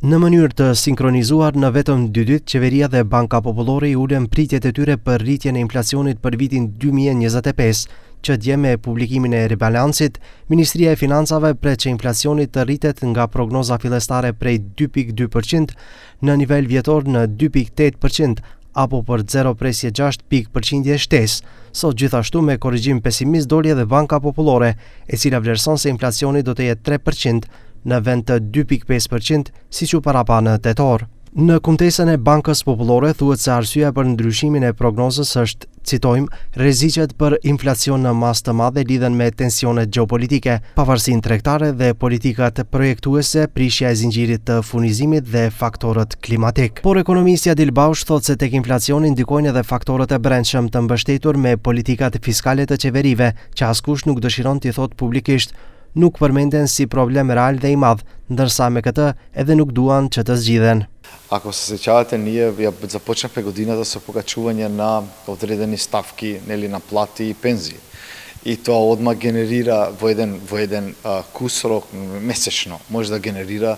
Në mënyrë të sinkronizuar, në vetëm 2 ditë, qeveria dhe Banka Popullore i ulën pritjet e tyre për rritjen e inflacionit për vitin 2025, që dje me publikimin e ribalancit, Ministria e Financave pret që inflacioni të rritet nga prognoza fillestare prej 2.2% në nivel vjetor në 2.8%, apo për 0.6 pikë shtesë. Sot gjithashtu me korrigjim pesimist doli edhe Banka Popullore, e cila vlerëson se inflacioni do të jetë 3% në vend të 2.5% siç u parapa në tetor. Në kumtesën e Bankës Popullore thuhet se arsyeja për ndryshimin e prognozës është, citojmë, rreziqet për inflacion në masë të madhe lidhen me tensionet gjeopolitike, pavarësinë tregtare dhe politikat projektuese, prishja e zinxhirit të furnizimit dhe faktorët klimatik. Por ekonomisti Adil Baush thotë se tek inflacioni ndikojnë edhe faktorët e brendshëm të mbështetur me politikat fiskale të qeverive, që askush nuk dëshiron t'i thotë publikisht. Nuk përmenden si problem real dhe i madh, ndërsa me këtë edhe nuk duan që të zgjidhen. Ako se sećavate, ние започнахме годината со покачување на одредени ставки, нели, на плати и пензии. И тоа одма генерира во еден кусрок месечно, може да генерира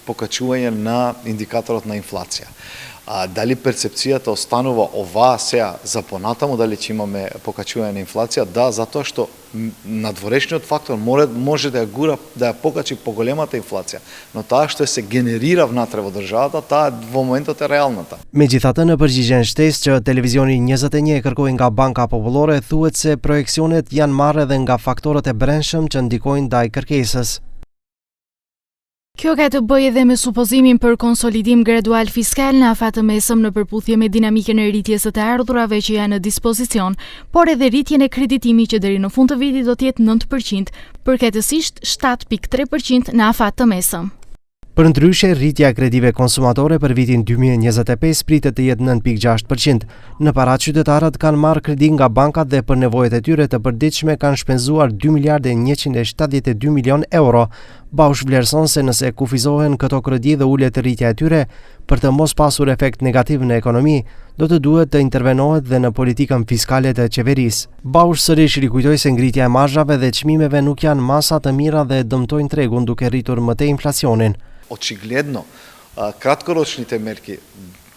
покачување на индикаторот на инфлација. Дали перцепцијата останува оваа сега за понатаму, дали ќе имаме покачување на инфлација? Да, затоа што надворешниот фактор може да ја гура, да ја покачи поголемата инфлација, но таа што се генерира внатре во државата, таа во моментот е реалната. Megjithatë, në përgjigjen shtesë që televizioni 21 e kërkoi nga Banka Popullore, thuhet se projeksionet janë marrë edhe nga faktorët e brendshëm që ndikojnë ndaj kërkesës. Kjo ka të bëjë edhe me supozimin për konsolidim gradual fiskal në afat të mesëm në përputhje me dinamikën e rritjes së të ardhurave që janë në dispozicion, por edhe rritjen e kreditimit që deri në fund të vitit do të jetë 9%, përkatësisht 7.3% në afat të mesëm. Për ndryshe, rritja e kredive konsumatore për vitin 2025 pritet të jetë 9.6%. Në paratë, qytetarët kanë marrë kredi nga bankat dhe për nevojat e tyre të përditshme kanë shpenzuar 2 miliardë 172 milion euro. Baush vlerëson se nëse kufizohen këto kredi dhe ulet rritja e tyre, për të mos pasur efekt negativ në ekonomi, do të duhet të intervenohet dhe në politikën fiskale të qeverisë. Baush sërish rikujtoi se ngritja e marzhave dhe çmimeve nuk janë masa të mira dhe dëmtojnë tregun duke rritur më tej inflacionin. Очигледно, краткорочните мерки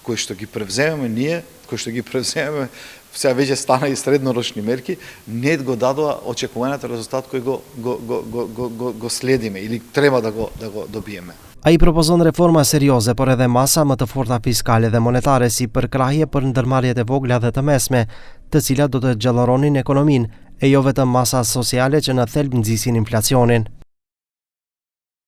кои што ги превземеме ние, кои што ги превземеме, сега веќе стана и среднорочни мерки, не го дадоа очекуваниот резултат кој го следиме или треба да го добиеме. Ai propozon reforma serioze, por edhe masa më të forta fiskale dhe monetare si përkrahje për ndërmarrjet e vogla dhe të mesme, të cilat do të gjallëronin ekonominë, e jo vetëm masa sociale që në thelb nxisin inflacionin.